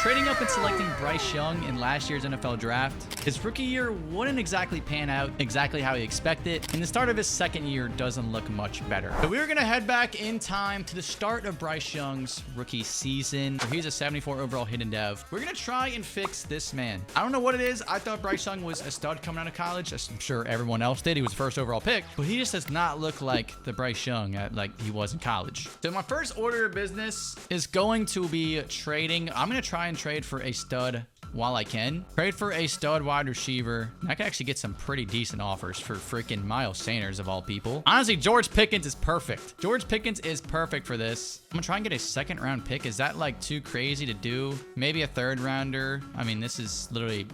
Trading up and selecting Bryce Young in last year's NFL draft, his rookie year wouldn't exactly pan out exactly how he expected, and the start of his second year doesn't look much better. So we were going to head back in time to the start of Bryce Young's rookie season, where he's a 74 overall hidden dev. We're going to try and fix this man. I don't know what it is. I thought Bryce Young was a stud coming out of college, as I'm sure everyone else did. He was the first overall pick, but he just does not look like the Bryce Young like he was in college. So my first order of business is going to be trading. I'm going to try and trade for a stud while I can. Trade for a stud wide receiver. I can actually get some pretty decent offers for freaking Miles Sanders of all people. Honestly, George Pickens is perfect. George Pickens is perfect for this. I'm gonna try and get a second round pick. Is that like too crazy to do? Maybe a third rounder. I mean, this is literally,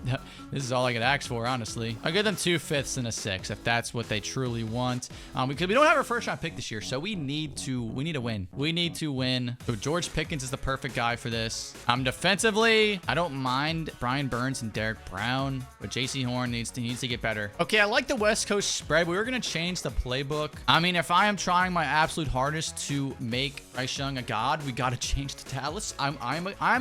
this is all I could ask for, honestly. I'll give them 2 5ths and a 6 if that's what they truly want. Because we don't have our first round pick this year, so we need to win. We need to win. So George Pickens is the perfect guy for this. Defensively, I don't mind Brian Burns and Derek Brown, but JC Horn needs to get better. Okay, I like the West Coast spread. We were gonna change the playbook. I mean, if I am trying my absolute hardest to make Bryce Young a god, we gotta change to Dallas. I'm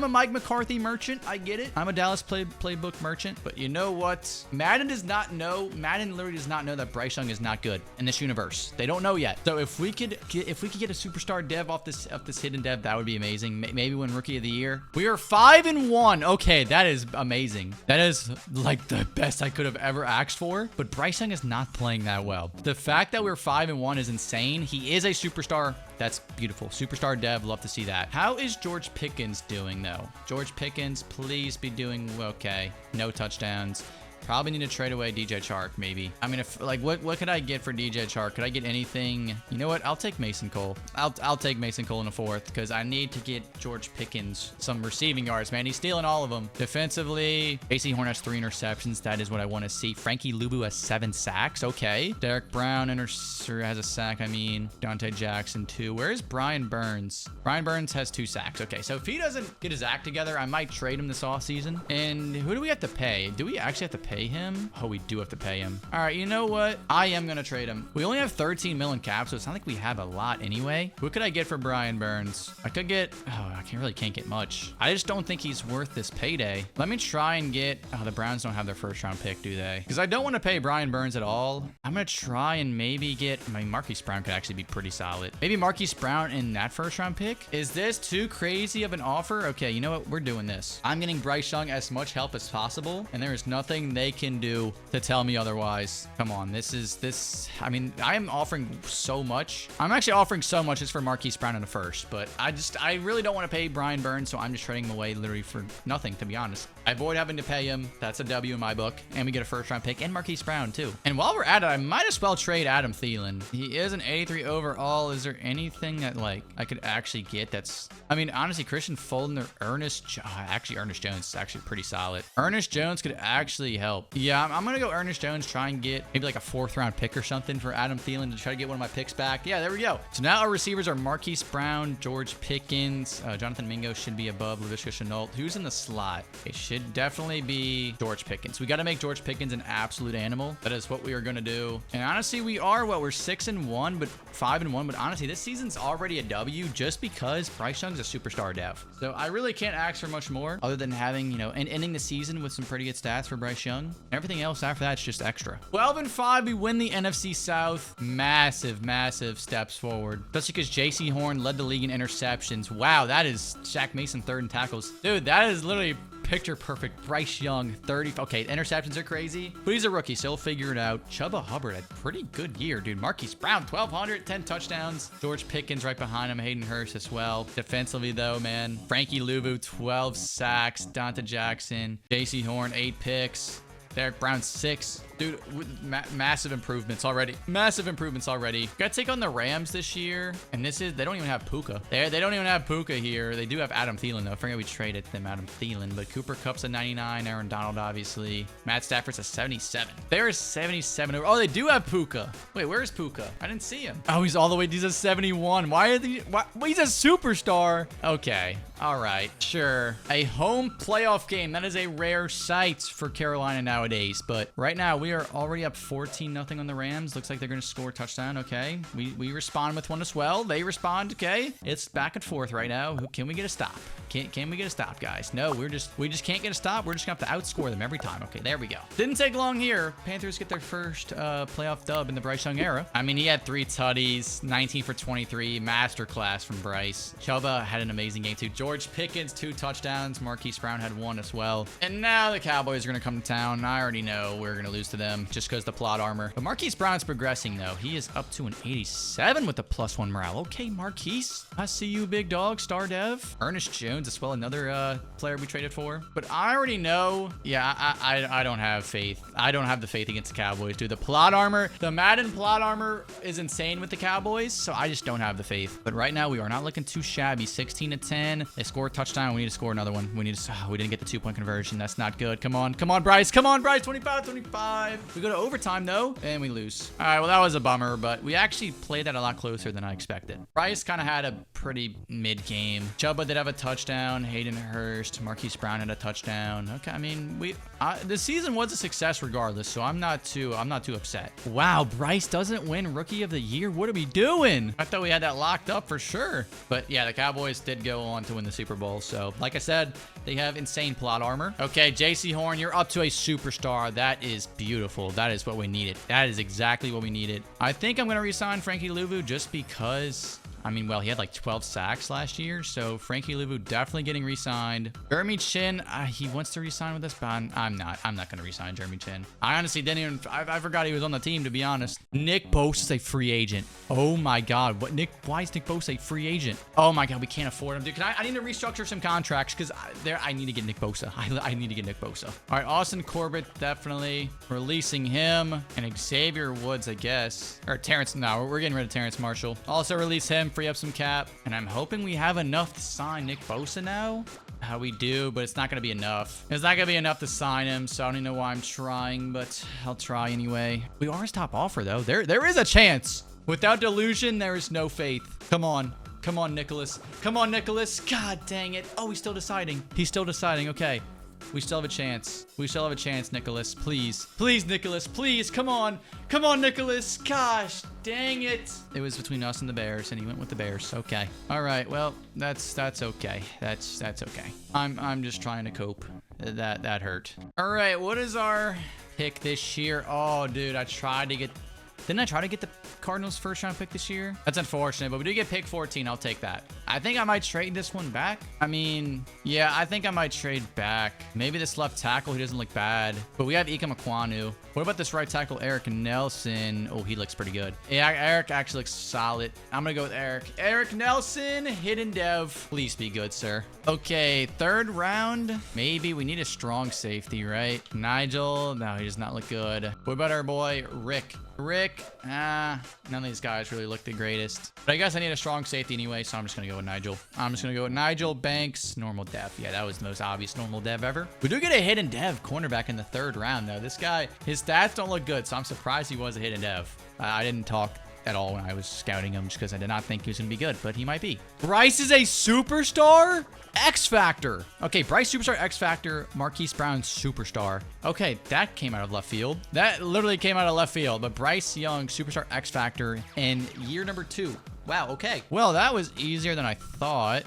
a Mike McCarthy merchant. I get it. I'm a Dallas playbook merchant. But you know what? Madden literally does not know that Bryce Young is not good in this universe. They don't know yet. So if we could get a superstar dev off this hidden dev, that would be amazing. Maybe win Rookie of the Year. We are 5-1. Okay, that is amazing. That is like the best I could have ever asked for. But Bryce Young is not playing that well. The fact that we're 5-1 is insane. He is a superstar. That's beautiful. Superstar dev. Love to see that. How is George Pickens doing though? George Pickens, please be doing okay. No touchdowns. Probably need to trade away DJ Chark, maybe. I mean, if like, what could I get for DJ Chark? Could I get anything? You know what? I'll take Mason Cole. I'll take Mason Cole in the 4th because I need to get George Pickens some receiving yards, man. He's stealing all of them. Defensively, JC Horn has 3 interceptions. That is what I want to see. Frankie Luvu has 7 sacks. Okay. Derek Brown has a sack. I mean, Dante Jackson 2. Where is Brian Burns? Brian Burns has 2 sacks. Okay, so if he doesn't get his act together, I might trade him this offseason. And who do we have to pay? Do we actually have to pay him? Oh, we do have to pay him. All right, you know what? I am gonna trade him. We only have 13 million cap, so it's not like we have a lot anyway. What could I get for Brian Burns? I could get, I can't get much. I just don't think he's worth this payday. Let me try and get, the Browns don't have their first round pick, do they? Because I don't want to pay Brian Burns at all. I'm gonna try and maybe get, Marquise Brown could actually be pretty solid. Maybe Marquise Brown in that first round pick. Is this too crazy of an offer? Okay, you know what? We're doing this. I'm getting Bryce Young as much help as possible, and there is nothing they can do to tell me otherwise. Come on, I mean, I am offering so much. I'm actually offering so much just for Marquise Brown in the 1st, but I really don't want to pay Brian Burns, so I'm just trading him away literally for nothing, to be honest. I avoid having to pay him. That's a W in my book. And we get a first round pick and Marquise Brown too. And while we're at it, I might as well trade Adam Thielen. He is an 83 overall. Is there anything that like I could actually get that's, I mean, honestly, Christian Fulton or Ernest Jones is actually pretty solid. Ernest Jones could actually help. Yeah, I'm going to go Ernest Jones, try and get maybe like a 4th round pick or something for Adam Thielen to try to get one of my picks back. Yeah, there we go. So now our receivers are Marquise Brown, George Pickens, Jonathan Mingo should be above Laviska Shenault. Who's in the slot? It should definitely be George Pickens. We got to make George Pickens an absolute animal. That is what we are going to do. And honestly, we're 6-1, but 5-1. But honestly, this season's already a W just because Bryce Young's a superstar dev. So I really can't ask for much more other than having, and ending the season with some pretty good stats for Bryce Young. Everything else after that's just extra. 12-5, we win the NFC South. Massive steps forward. Especially because JC Horn led the league in interceptions. Wow, that is Shaq Mason 3rd in tackles. Dude, that is literally picture perfect. Bryce Young, 30. Okay, interceptions are crazy, but he's a rookie, so he'll figure it out. Chuba Hubbard had a pretty good year, dude. Marquise Brown, 1,200, 10 touchdowns. George Pickens right behind him. Hayden Hurst as well. Defensively, though, man. Frankie Luvu, 12 sacks. Dante Jackson. JC Horn, 8 picks. Derek Brown, 6. Dude, massive improvements already. Got to take on the Rams this year. And they don't even have Puka. They don't even have Puka here. They do have Adam Thielen, though. I forget we traded them Adam Thielen. But Cooper Kupp's a 99. Aaron Donald, obviously. Matt Stafford's a 77. They're a 77. Oh, they do have Puka. Wait, where's Puka? I didn't see him. Oh, he's all the way. He's a 71. Why? He's a superstar. Okay. All right. Sure. A home playoff game. That is a rare sight for Carolina nowadays. But right now, we are already up 14-0 on the Rams. Looks like they're going to score a touchdown. Okay. We respond with one as well. They respond. Okay. It's back and forth right now. Can we get a stop? Can we get a stop, guys? No, we just can't get a stop. We're just going to have to outscore them every time. Okay, there we go. Didn't take long here. Panthers get their first playoff dub in the Bryce Young era. I mean, he had 3 tutties, 19 for 23, masterclass from Bryce. Chuba had an amazing game too. George Pickens, 2 touchdowns. Marquise Brown had 1 as well. And now the Cowboys are going to come to town. I already know we're going to lose to them just because the plot armor. But Marquise Brown's progressing though. He is up to an 87 with the +1 morale. Okay, Marquise. I see you, big dog. Star Dev. Ernest Jones as well, another player we traded for. But I already know. Yeah, I don't have faith. I don't have the faith against the Cowboys, dude. The plot armor, the Madden plot armor is insane with the Cowboys, so I just don't have the faith. But right now, we are not looking too shabby. 16-10. They score a touchdown. We need to score another one. We need to. Oh, we didn't get the 2-point conversion. That's not good. Come on, Bryce. Come on, Bryce. 25-25. We go to overtime though, and we lose. All right, well that was a bummer, but we actually played that a lot closer than I expected. Bryce kind of had a pretty mid game. Chuba did have a touchdown. Hayden Hurst, Marquise Brown had a touchdown. Okay, I mean the season was a success regardless, so I'm not too upset. Wow, Bryce doesn't win Rookie of the Year. What are we doing? I thought we had that locked up for sure. But yeah, the Cowboys did go on to win the Super Bowl. So like I said, they have insane plot armor. Okay, JC Horn, you're up to a superstar. That is beautiful. That is what we needed. That is exactly what we needed. I think I'm going to re-sign Frankie Louvu just because... I mean, well, he had like 12 sacks last year, so Frankie Louvu definitely getting re-signed. Jeremy Chin, he wants to re-sign with us, but I'm not going to re-sign Jeremy Chin. I honestly didn't even, I forgot he was on the team, to be honest. Nick Bosa is a free agent. Oh my God, why is Nick Bosa a free agent? Oh my God, we can't afford him, dude. I need to restructure some contracts because I need to get Nick Bosa. I need to get Nick Bosa. All right, Austin Corbett, definitely releasing him, and Xavier Woods, I guess, or Terrence. No, we're getting rid of Terrence Marshall. Also release him. Free up some cap, and I'm hoping we have enough to sign Nick Bosa now. How we do, but it's not going to be enough. It's not going to be enough to sign him, so I don't even know why I'm trying, but I'll try anyway. We are his top offer, though. There is a chance. Without delusion, there is no faith. Come on. Come on, Nicholas. Come on, Nicholas. God dang it. Oh, he's still deciding. He's still deciding. Okay. We still have a chance. We still have a chance, Nicholas. Please. Please, Nicholas. Please. Come on. Come on, Nicholas. Gosh, dang it. It was between us and the Bears, and he went with the Bears. Okay. All right. Well, that's okay. That's okay. I'm just trying to cope. That hurt. All right. What is our pick this year? Oh, dude, Didn't I try to get the Cardinals first round pick this year? That's unfortunate, but we did get pick 14. I'll take that. I think I might trade this one back. I mean, yeah, I think I might trade back. Maybe this left tackle, he doesn't look bad, but we have Ika Makwanu. What about this right tackle, Eric Nelson? Oh, he looks pretty good. Yeah, Eric actually looks solid. I'm going to go with Eric. Eric Nelson, hidden dev. Please be good, sir. Okay, 3rd round. Maybe we need a strong safety, right? Nigel, no, he does not look good. What about our boy, Rick? None of these guys really look the greatest. But I guess I need a strong safety anyway, so I'm just going to go with Nigel. I'm just going to go with Nigel Banks, normal dev. Yeah, that was the most obvious normal dev ever. We do get a hidden dev cornerback in the 3rd round, though. This guy, his stats don't look good, so I'm surprised he was a hidden dev. I didn't talk at all when I was scouting him just because I did not think he was going to be good, but he might be. Bryce is a superstar? X Factor. Okay, Bryce Superstar, X Factor, Marquise Brown Superstar. Okay, that came out of left field. That literally came out of left field, but Bryce Young Superstar X Factor in year number 2. Wow, okay. Well, that was easier than I thought.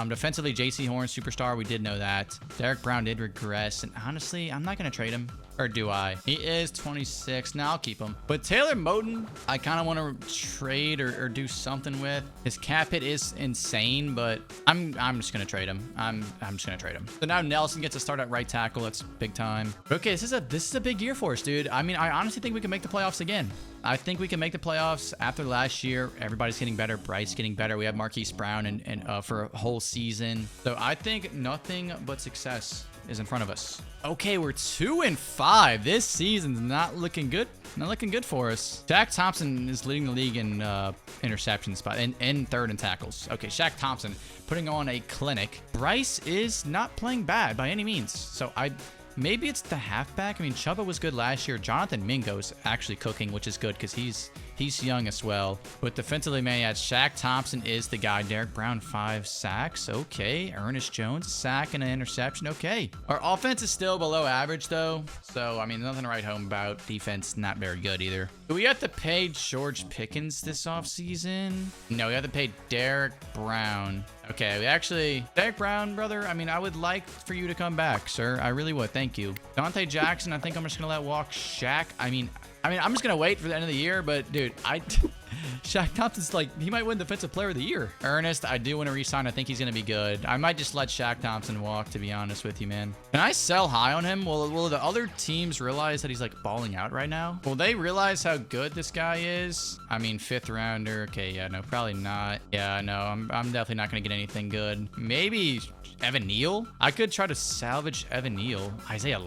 Defensively, JC Horn Superstar, we did know that. Derek Brown did regress, and honestly, I'm not going to trade him. Or do I? He is 26. Now I'll keep him. But Taylor Moton, I kind of want to trade or do something with. His cap hit is insane, but I'm just going to trade him. I'm just going to trade him. So now Nelson gets to start at right tackle. That's big time. Okay, this is a big year for us, dude. I mean, I honestly think we can make the playoffs again. I think we can make the playoffs after last year. Everybody's getting better. Bryce getting better. We have Marquise Brown and for a whole season. So I think nothing but success is in front of us. Okay, we're 2-5. This season's not looking good. Not looking good for us. Shaq Thompson is leading the league in interception spot and 3rd in tackles. Okay, Shaq Thompson putting on a clinic. Bryce is not playing bad by any means. So maybe it's the halfback. I mean, Chuba was good last year. Jonathan Mingo's actually cooking, which is good because he's He's young as well. But defensively, man, yeah, Shaq Thompson is the guy. Derek Brown, 5 sacks. Okay. Ernest Jones, a sack and an interception. Okay. Our offense is still below average, though. So, I mean, nothing to write home about. Defense, not very good either. Do we have to pay George Pickens this offseason? No, we have to pay Derek Brown. Okay, we actually... Derek Brown, brother, I mean, I would like for you to come back, sir. I really would. Thank you. Dante Jackson, I think I'm just going to let walk. Shaq, I mean, I'm just going to wait for the end of the year, but, dude, Shaq Thompson's like, he might win Defensive Player of the Year. Ernest, I do want to re-sign. I think he's going to be good. I might just let Shaq Thompson walk, to be honest with you, man. Can I sell high on him? Will the other teams realize that he's, like, balling out right now? Will they realize how good this guy is? I mean, 5th rounder. Okay, yeah, no, probably not. Yeah, no, I'm definitely not going to get anything good. Maybe Evan Neal? I could try to salvage Evan Neal. Isaiah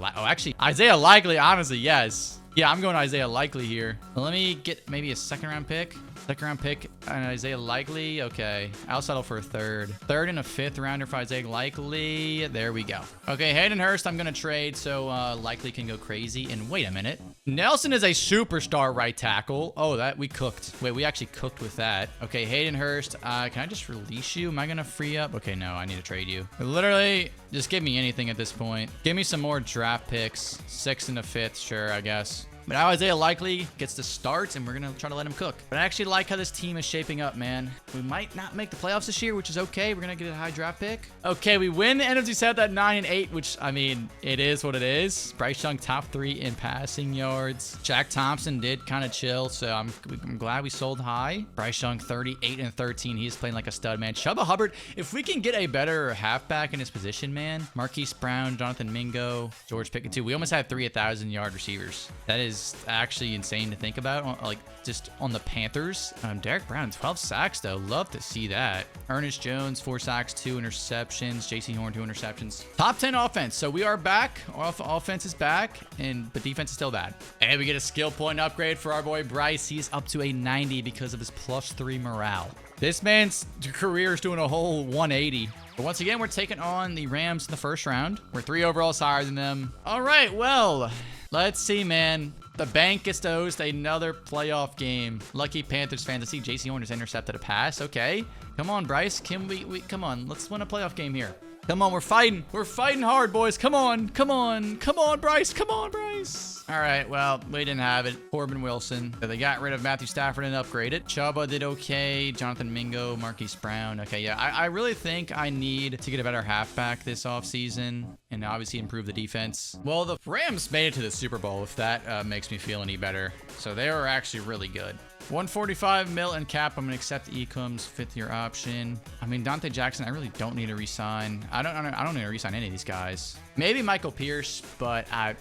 Likely, honestly, yes. Yeah, I'm going Isaiah Likely here. Let me get maybe a 2nd round pick. 2nd round pick and Isaiah Likely. Okay, I'll settle for a 3rd. 3rd and a 5th rounder for Isaiah Likely. There we go. Okay, Hayden Hurst, I'm going to trade so Likely can go crazy. And wait a minute. Nelson is a superstar right tackle. Oh, that we cooked. Wait, we actually cooked with that. Okay, Hayden Hurst, can I just release you? Am I going to free up? Okay, no, I need to trade you. Literally, just give me anything at this point. Give me some more draft picks. 6th and a 5th, sure, I guess. But now Isaiah Likely gets to start, and we're going to try to let him cook. But I actually like how this team is shaping up, man. We might not make the playoffs this year, which is okay. We're going to get a high draft pick. Okay, we win the NFC South at 9-8, which, I mean, it is what it is. Bryce Young, top 3 in passing yards. Shaq Thompson did kind of chill, so I'm glad we sold high. Bryce Young, 38 and 13. He's playing like a stud, man. Chuba Hubbard, if we can get a better halfback in his position, man. Marquise Brown, Jonathan Mingo, George Pickett, too. We almost had 3 1,000-yard receivers. That is actually insane to think about, like just on the Panthers. Derek Brown, 12 sacks though. Love to see that. Ernest Jones, 4 sacks, 2 interceptions. JC Horn, 2 interceptions. Top 10 offense. So we are back. Offense is back, but defense is still bad. And we get a skill point upgrade for our boy Bryce. He's up to a 90 because of his +3 morale. This man's career is doing a whole 180. But once again, we're taking on the Rams in the 1st round. We're 3 overalls higher than them. All right, well, let's see, man. The bank gets to host another playoff game. Lucky Panthers fans to see JC Horn has intercepted a pass. Okay. Come on, Bryce. Can we come on. Let's win a playoff game here. Come on, we're fighting. We're fighting hard, boys. Come on. Come on. Come on, Bryce. Come on, Bryce. All right, well, we didn't have it. Corbin Wilson. So they got rid of Matthew Stafford and upgraded. Chuba did okay. Jonathan Mingo, Marquise Brown. Okay, yeah, I really think I need to get a better halfback this offseason and obviously improve the defense. Well, the Rams made it to the Super Bowl, if that makes me feel any better. So they were actually really good. 145 mil in cap. I'm gonna accept Ecom's 5th-year option. I mean, Dante Jackson, I really don't need to re-sign. I don't need to re-sign any of these guys. Maybe Michael Pierce, but I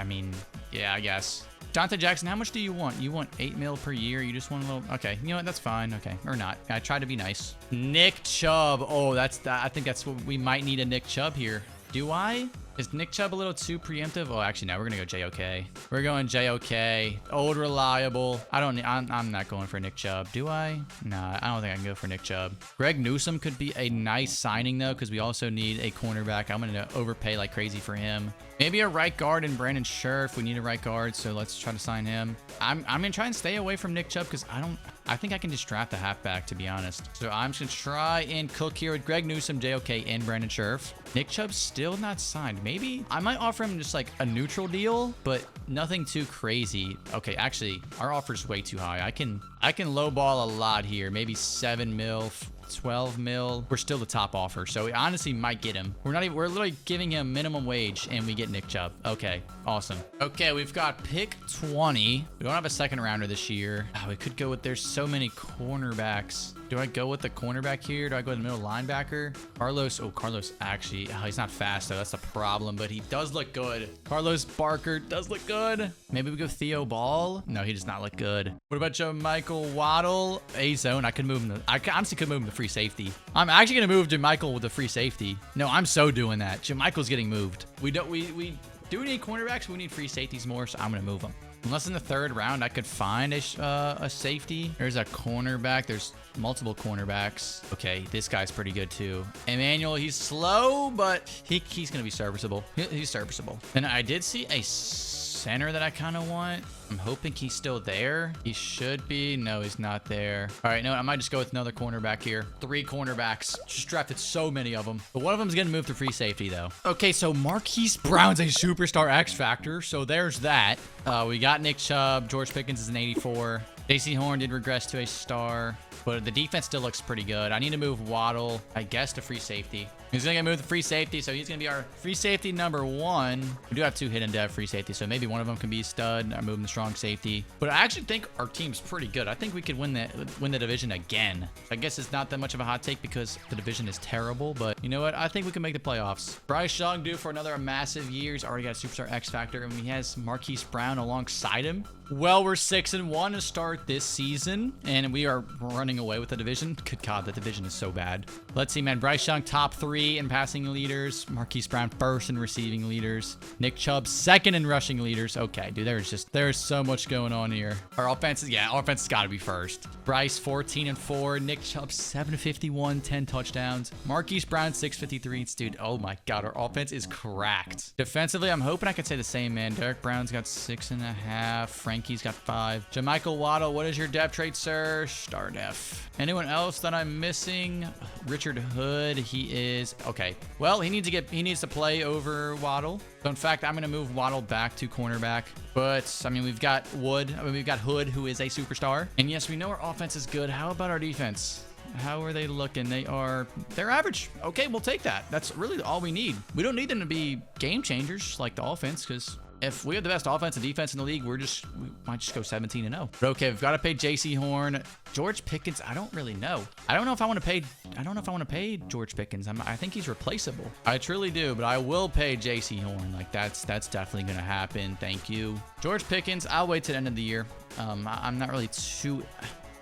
mean, yeah, I guess. Dante Jackson, how much do you want? You want 8 mil per year? You just want a little... Okay, you know what? That's fine. Okay, or not. I tried to be nice. Nick Chubb. Oh, I think that's what we might need, a Nick Chubb here. Do I? Is Nick Chubb a little too preemptive? Oh, actually, no. We're going to go JOK. We're going JOK. Old, reliable. I'm not going for Nick Chubb. Do I? Nah, I don't think I can go for Nick Chubb. Greg Newsome could be a nice signing, though, because we also need a cornerback. I'm going to overpay like crazy for him. Maybe a right guard and Brandon Scherf if we need a right guard, so let's try to sign him. I'm going to try and stay away from Nick Chubb because I think I can just draft the halfback, to be honest. So I'm just going to try and cook here with Greg Newsome, JOK, and Brandon Scherf. Nick Chubb's still not signed. Maybe I might offer him just like a neutral deal, but nothing too crazy. Okay, actually, our offer's way too high. I can lowball a lot here. Maybe 7 mil, 12 mil. We're still the top offer, so we honestly might get him. We're literally giving him minimum wage, and we get Nick Chubb. Okay, awesome. Okay, we've got pick 20. We don't have a 2nd rounder this year. Oh, we could go with, there's so many cornerbacks. Do I go with the cornerback here? Do I go with the middle linebacker? Carlos actually, he's not fast though. That's a problem, but he does look good. Carlos Barker does look good. Maybe we go Theo Ball. No, he does not look good. What about Joe Michael Waddle? A zone. I honestly could move him to free safety. I'm actually going to move JaMychal with the free safety. No, I'm so doing that. JaMychal's getting moved. We do need cornerbacks. We need free safeties more, so I'm going to move them. Unless in the 3rd round I could find a safety. There's a cornerback. There's multiple cornerbacks. Okay, this guy's pretty good too. Emmanuel, he's slow, but he's going to be serviceable. He's serviceable. And I did see a center that I kind of want. I'm hoping he's still there. He should be. No, he's not there. All right, no, I might just go with another cornerback here. 3 cornerbacks. Just drafted so many of them. But one of them is going to move to free safety, though. Okay, so Marquise Brown's a superstar X Factor. So there's that. We got Nick Chubb. George Pickens is an 84. JC Horn did regress to a star, but the defense still looks pretty good. I need to move Waddle, I guess, to free safety. He's going to get moved to free safety, so he's going to be our free safety number 1. We do have 2 hidden dev free safety, so maybe one of them can be stud. I'm moving the strong safety. But I actually think our team's pretty good. I think we could win the division again. I guess it's not that much of a hot take because the division is terrible, but you know what? I think we can make the playoffs. Bryce Young due for another massive year. He's already got a superstar X Factor, and he has Marquise Brown alongside him. Well, we're 6-1 to start this season, and we are running away with the division. Good God, the division is so bad. Let's see, man. Bryce Young, top 3 in passing leaders. Marquise Brown, 1st in receiving leaders. Nick Chubb, 2nd in rushing leaders. Okay, dude, there's so much going on here. Our offense has got to be 1st. Bryce, 14-4. Nick Chubb, 751, 10 touchdowns. Marquise Brown, 653. Dude, oh my God, our offense is cracked. Defensively, I'm hoping I could say the same, man. Derek Brown's got 6.5. Frankie's got 5. Jamichael Waddle, what is your depth trait, sir? Star def. Anyone else that I'm missing? Richard Hood, he is okay. Well, he needs to play over Waddle. So in fact, I'm gonna move Waddle back to cornerback. But I mean, we've got Hood, who is a superstar. And yes, we know our offense is good. How about our defense? How are they looking? They're average. Okay, we'll take that. That's really all we need. We don't need them to be game changers like the offense, because if we have the best offense and defense in the league, we might just go 17-0. But okay, we've got to pay JC Horn. George Pickens, I don't really know. I don't know if I want to pay George Pickens. I think he's replaceable. I truly do, but I will pay JC Horn. Like that's definitely going to happen. Thank you. George Pickens, I'll wait to the end of the year. I'm not really too...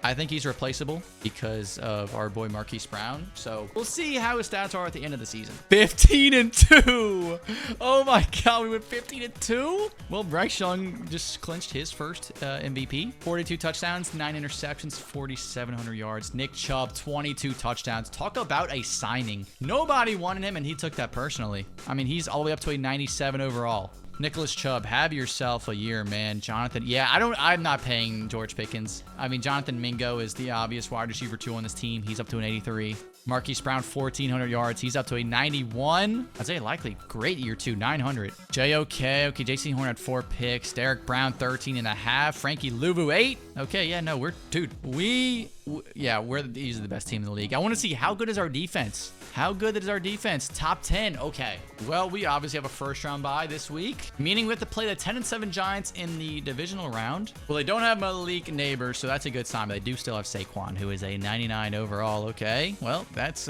I think he's replaceable because of our boy Marquise Brown. So we'll see how his stats are at the end of the season. 15-2. Oh my God, we went 15-2. Well, Bryce Young just clinched his first MVP. 42 touchdowns, 9 interceptions, 4,700 yards. Nick Chubb, 22 touchdowns. Talk about a signing. Nobody wanted him, and he took that personally. I mean, he's all the way up to a 97 overall. Nicholas Chubb, have yourself a year, man. Jonathan, yeah, I'm not paying George Pickens. I mean, Jonathan Mingo is the obvious wide receiver 2 on this team. He's up to an 83. Marquise Brown, 1,400 yards. He's up to a 91. Isaiah Likely, great year 2, 900. Okay, JC Horn had 4 picks. Derek Brown, 13.5. Frankie Louvu, 8. Okay, yeah, no, we're these are the best team in the league. I want to see how good is our defense. How good is our defense? Top 10. Okay. Well, we obviously have a first round bye this week, meaning we have to play the 10-7 Giants in the divisional round. Well, they don't have Malik Neighbors, so that's a good sign. But they do still have Saquon, who is a 99 overall. Okay. Well, that's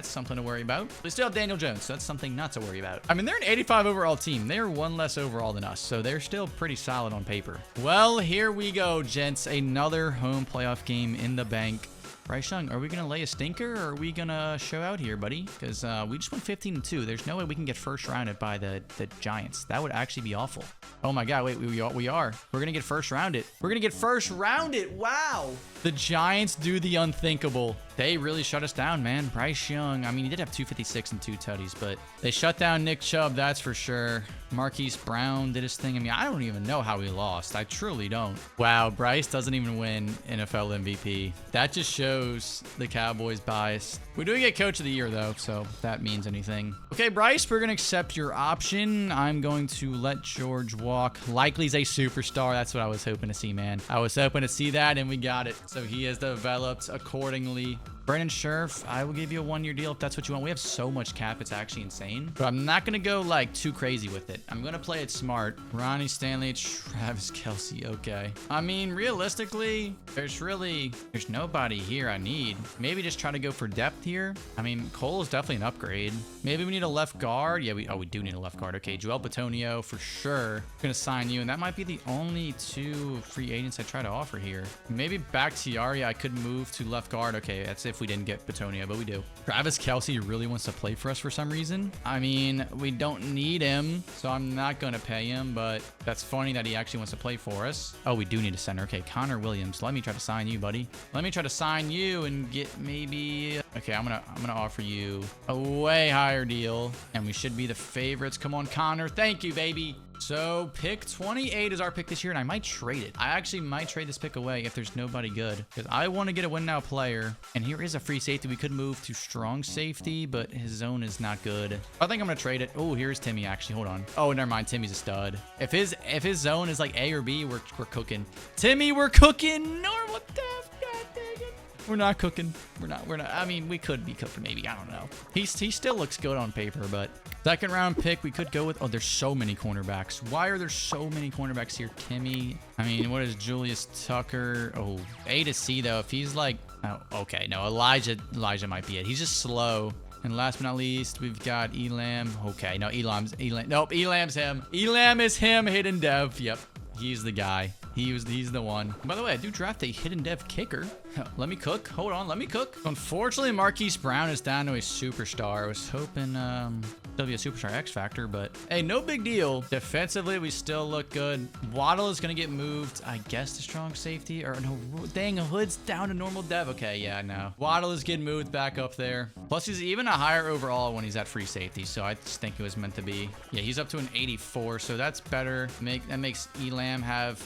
something to worry about. They still have Daniel Jones, so that's something not to worry about. I mean, they're an 85 overall team. They're 1 less overall than us, so they're still pretty solid on paper. Well, here we go, gents. Another home playoff game in the bank. Bryce Young, are we going to lay a stinker, or are we going to show out here, buddy? Because we just went 15-2. There's no way we can get first rounded by the Giants. That would actually be awful. Oh my God, wait, we are. We're going to get first rounded. We're going to get first rounded. Wow. The Giants do the unthinkable. They really shut us down, man. Bryce Young, I mean, he did have 256 and 2 tutties, but they shut down Nick Chubb, that's for sure. Marquise Brown did his thing. I mean, I don't even know how he lost. I truly don't. Wow, Bryce doesn't even win NFL MVP. That just shows the Cowboys' bias. We do get Coach of the Year, though, so if that means anything. Okay, Bryce, we're going to accept your option. I'm going to let George walk. Likely's a superstar. That's what I was hoping to see, man. I was hoping to see that, and we got it. So he has developed accordingly. Brandon Scherf, I will give you a 1-year deal if that's what you want. We have so much cap, it's actually insane. But I'm not going to go like too crazy with it. I'm going to play it smart. Ronnie Stanley, Travis Kelce, okay. I mean, realistically, there's nobody here I need. Maybe just try to go for depth here. I mean, Cole is definitely an upgrade. Maybe we need a left guard. Yeah, we do need a left guard. Okay, Joel Bitonio for sure. I'm going to sign you, and that might be the only 2 free agents I try to offer here. Maybe Bakhtiari, I could move to left guard. Okay, that's if we didn't get Bitonio, but we do. Travis Kelce really wants to play for us for some reason. I mean, we don't need him, so I'm not going to pay him, but that's funny that he actually wants to play for us. Oh, we do need a center. Okay, Connor Williams. Let me try to sign you, buddy. Let me try to sign you and get maybe... Okay, I'm gonna offer you a way higher deal, and we should be the favorites. Come on, Connor. Thank you, baby. So pick 28 is our pick this year, and I might trade it. I actually might trade this pick away if there's nobody good, because I want to get a win now player. And here is a free safety. We could move to strong safety, but his zone is not good. I think I'm going to trade it. Oh, here's Timmy, actually. Hold on. Oh, never mind. Timmy's a stud. If his zone is like A or B, we're cooking. Timmy, we're cooking. Normal death. God dang it. We're not cooking. We're not. I mean, we could be cooking maybe. I don't know. He still looks good on paper, but second round pick, we could go with. Oh, there's so many cornerbacks. Why are there so many cornerbacks here? Timmy. I mean, what is Julius Tucker? Oh, A to C though. If he's like, oh, okay, no, Elijah might be it. He's just slow. And last but not least, we've got Elam. Okay, no, Elam. Nope, Elam's him. Elam is him. Hidden dev. Yep, he's the guy. He's the one. By the way, I do draft a hidden dev kicker. Let me cook. Hold on. Let me cook. Unfortunately, Marquise Brown is down to a superstar. I was hoping there'll be a superstar X factor, but hey, no big deal. Defensively, we still look good. Waddle is going to get moved, I guess, to strong safety. Or no, dang, Hood's down to normal dev. Okay, yeah, no. Waddle is getting moved back up there. Plus, he's even a higher overall when he's at free safety, so I just think it was meant to be. Yeah, he's up to an 84, so that's better. That makes Elam have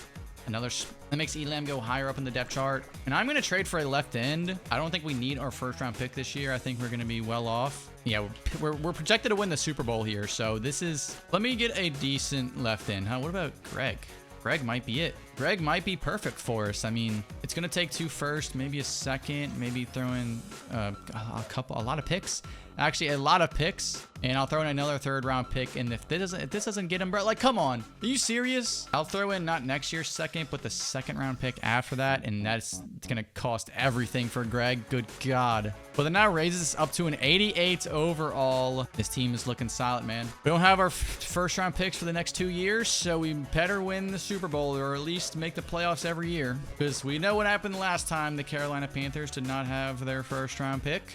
that makes Elam go higher up in the depth chart. And I'm going to trade for a left end. I don't think we need our first round pick this year. I think we're going to be well off. Yeah, we're projected to win the Super Bowl here. So this is, let me get a decent left end. What about Greg? Greg might be it. Greg might be perfect for us. I mean, it's going to take 2 first, maybe a second, maybe throw in a lot of picks. Actually, a lot of picks, and I'll throw in another 3rd round pick. And if this doesn't get him, bro, like, come on, are you serious? I'll throw in not next year's second, but the 2nd round pick after that, and it's gonna cost everything for Greg. Good God. But that now raises us up to an 88 overall. This team is looking solid, man. We don't have our first round picks for the next 2 years, so we better win the Super Bowl, or at least make the playoffs every year, because we know what happened last time the Carolina Panthers did not have their first round pick.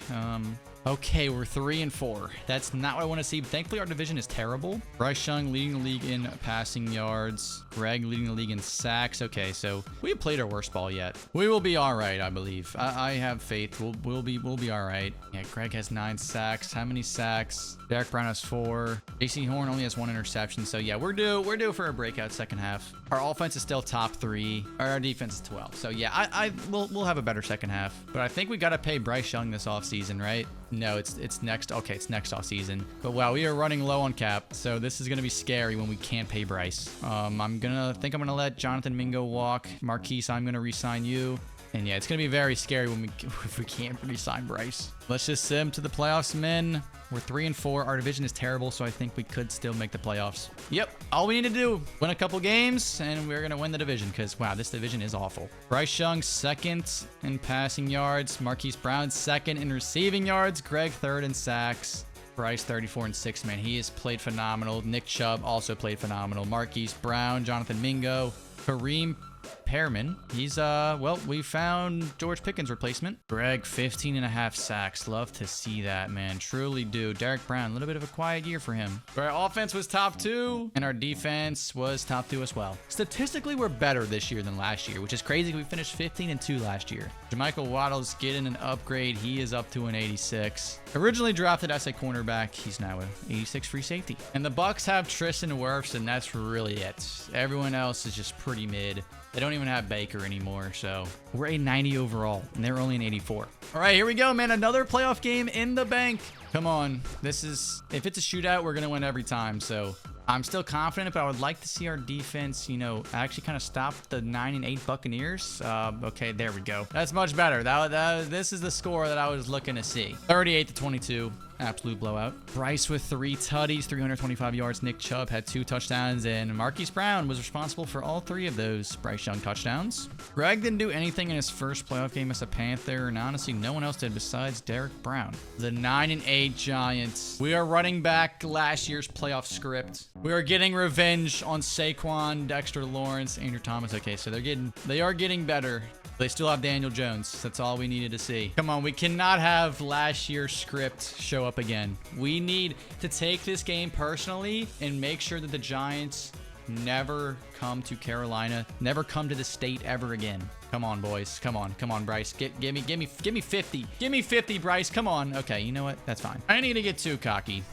Okay, we're 3-4. That's not what I want to see. Thankfully, our division is terrible. Bryce Young leading the league in passing yards. Greg leading the league in sacks. Okay, so we haven't played our worst ball yet. We will be all right, I believe. I have faith. We'll be all right. Yeah, Greg has 9 sacks. How many sacks? Derek Brown has 4. JC Horn only has 1 interception. So yeah, we're due for a breakout second half. Our offense is still top 3. Our defense is 12. So yeah, we'll have a better second half. But I think we got to pay Bryce Young this offseason, right? No, it's next. Okay, it's next off season. But wow, we are running low on cap, so this is gonna be scary when we can't pay Bryce. I'm gonna let Jonathan Mingo walk. Marquise, I'm gonna re-sign you. And yeah, it's gonna be very scary if we can't re-sign Bryce. Let's just sim to the playoffs, men. We're 3-4. Our division is terrible, so I think we could still make the playoffs. Yep. All we need to do, win a couple games, and we're going to win the division because, wow, this division is awful. Bryce Young, 2nd in passing yards. Marquise Brown, 2nd in receiving yards. Greg, 3rd in sacks. Bryce, 34 and 6, man. He has played phenomenal. Nick Chubb also played phenomenal. Marquise Brown, Jonathan Mingo, Kareem Pearman. He's, well, we found George Pickens' replacement. Greg, 15.5 sacks. Love to see that, man. Truly do. Derek Brown, a little bit of a quiet year for him. Our offense was top 2, and our defense was top 2 as well. Statistically, we're better this year than last year, which is crazy. We finished 15-2 last year. Jermichael Waddle's getting an upgrade. He is up to an 86. Originally drafted as a cornerback. He's now an 86 free safety. And the Bucks have Tristan Wirfs, and that's really it. Everyone else is just pretty mid. They don't even have Baker anymore, so we're a 90 overall, and they're only an 84. All right, here we go, man. Another playoff game in the bank. Come on. This is, if it's a shootout, we're going to win every time, so I'm still confident, but I would like to see our defense, you know, actually kind of stop the 9-8 Buccaneers. Okay, there we go. That's much better. This is the score that I was looking to see. 38-22. Absolute blowout. Bryce with 3 tutties, 325 yards. Nick Chubb had 2 touchdowns, and Marquise Brown was responsible for all 3 of those Bryce Young touchdowns. Greg didn't do anything in his first playoff game as a Panther, and honestly, no one else did besides Derek Brown. The 9-8 Giants. We are running back last year's playoff script. We are getting revenge on Saquon, Dexter Lawrence, Andrew Thomas. Okay, so they are getting better. They still have Daniel Jones. That's all we needed to see. Come on, we cannot have last year's script show up again. We need to take this game personally and make sure that the Giants never come to Carolina, never come to the state ever again. Come on, boys. Come on. Come on, Bryce. Give me 50. Give me 50, Bryce. Come on. Okay, you know what? That's fine. I need to get too cocky.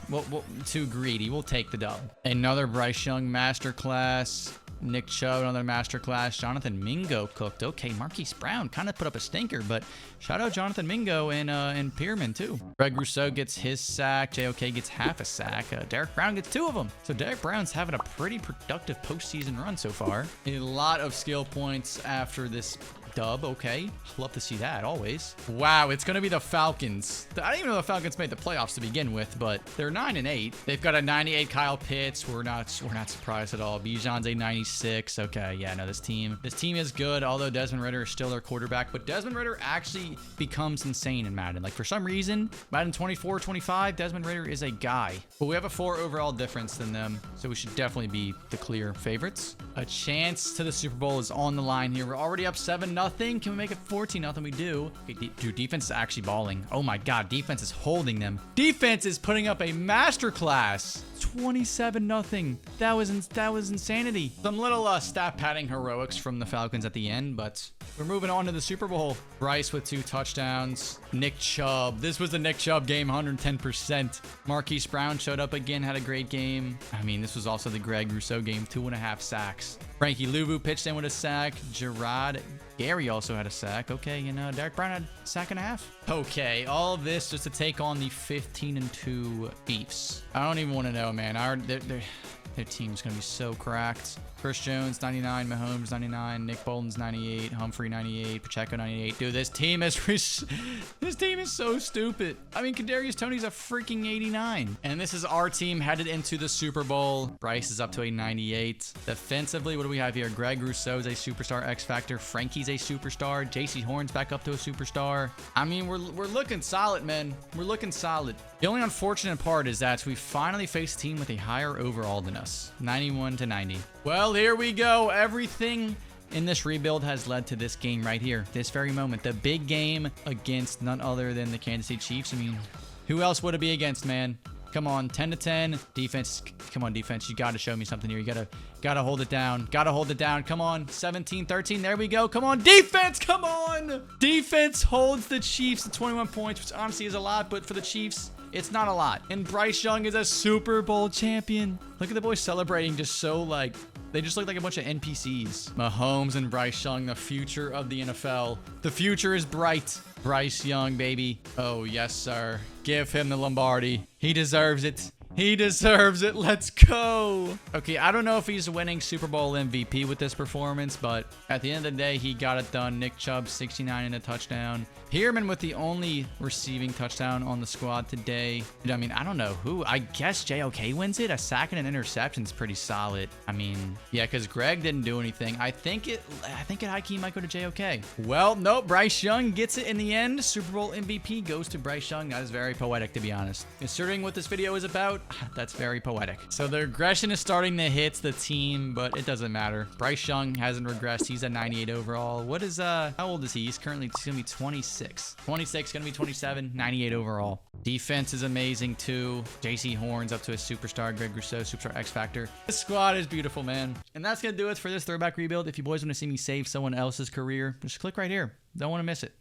Too greedy. We'll take the dub. Another Bryce Young masterclass. Nick Chubb, another masterclass. Jonathan Mingo cooked. Okay, Marquise Brown kind of put up a stinker, but shout out Jonathan Mingo and Pearman too. Greg Rousseau gets his sack. JOK gets half a sack. Derek Brown gets 2 of them. So Derek Brown's having a pretty productive postseason run so far. A lot of skill points after this dub. Okay, love to see that always. Wow, it's gonna be the Falcons. I didn't even know the Falcons made the playoffs to begin with, but they're 9-8. They've got a 98 Kyle Pitts. We're not surprised at all. Bijan's a 96. Okay, yeah, no, this team is good. Although Desmond Ridder is still their quarterback, but Desmond Ridder actually becomes insane in Madden. Like for some reason, Madden 24, 25, Desmond Ridder is a guy. But we have a 4 overall difference than them, so we should definitely be the clear favorites. A chance to the Super Bowl is on the line here. We're already up 7-0. Can we make it 14-0? We do. Okay, dude, defense is actually balling. Oh my God, defense is holding them. Defense is putting up a masterclass. 27-0. That was insanity. Some little stat padding heroics from the Falcons at the end, but we're moving on to the Super Bowl. Bryce with 2 touchdowns. Nick Chubb. This was the Nick Chubb game, 110%. Marquise Brown showed up again, had a great game. I mean, this was also the Greg Rousseau game, 2.5 sacks. Frankie Louvu pitched in with a sack. Gerard Gary also had a sack. Okay, you know, Derek Brown had a sack and a half. Okay, all of this just to take on the 15-2 Chiefs. I don't even want to know, man. Their team's going to be so cracked. Chris Jones, 99. Mahomes, 99. Nick Bolton's 98. Humphrey, 98. Pacheco, 98. Dude, this team is so stupid. I mean, Kadarius Toney's a freaking 89. And this is our team headed into the Super Bowl. Bryce is up to a 98. Defensively, what do we have here? Greg Rousseau's a superstar X Factor. Frankie's a superstar. JC Horn's back up to a superstar. I mean, we're looking solid, man. We're looking solid. The only unfortunate part is that we finally face a team with a higher overall than us. 91-90. Well, here we go. Everything in this rebuild has led to this game right here. This very moment. The big game against none other than the Kansas City Chiefs. I mean, who else would it be against, man? Come on, 10-10. Defense. Come on, defense. You got to show me something here. You gotta hold it down. Gotta hold it down. Come on. 17-13. There we go. Come on, defense. Come on. Defense holds the Chiefs to 21 points, which honestly is a lot, but for the Chiefs, it's not a lot. And Bryce Young is a Super Bowl champion. Look at the boys celebrating just so like, they just look like a bunch of NPCs. Mahomes and Bryce Young, the future of the NFL. The future is bright. Bryce Young, baby. Oh, yes, sir. Give him the Lombardi. He deserves it. He deserves it. Let's go. Okay, I don't know if he's winning Super Bowl MVP with this performance, but at the end of the day, he got it done. Nick Chubb, 69 and a touchdown. Pearman with the only receiving touchdown on the squad today. I mean, I don't know who. I guess JOK wins it. A sack and an interception is pretty solid. I mean, yeah, because Greg didn't do anything. I think it high-key might go to JOK. Well, nope. Bryce Young gets it in the end. Super Bowl MVP goes to Bryce Young. That is very poetic, to be honest. Considering what this video is about, that's very poetic. So the regression is starting to hit the team, but it doesn't matter. Bryce Young hasn't regressed. He's at 98 overall. What is, how old is he? He's going to be 26. 26, going to be 27, 98 overall. Defense is amazing too. JC Horn's up to a superstar. Greg Rousseau, superstar X Factor. This squad is beautiful, man. And that's going to do it for this throwback rebuild. If you boys want to see me save someone else's career, just click right here. Don't want to miss it.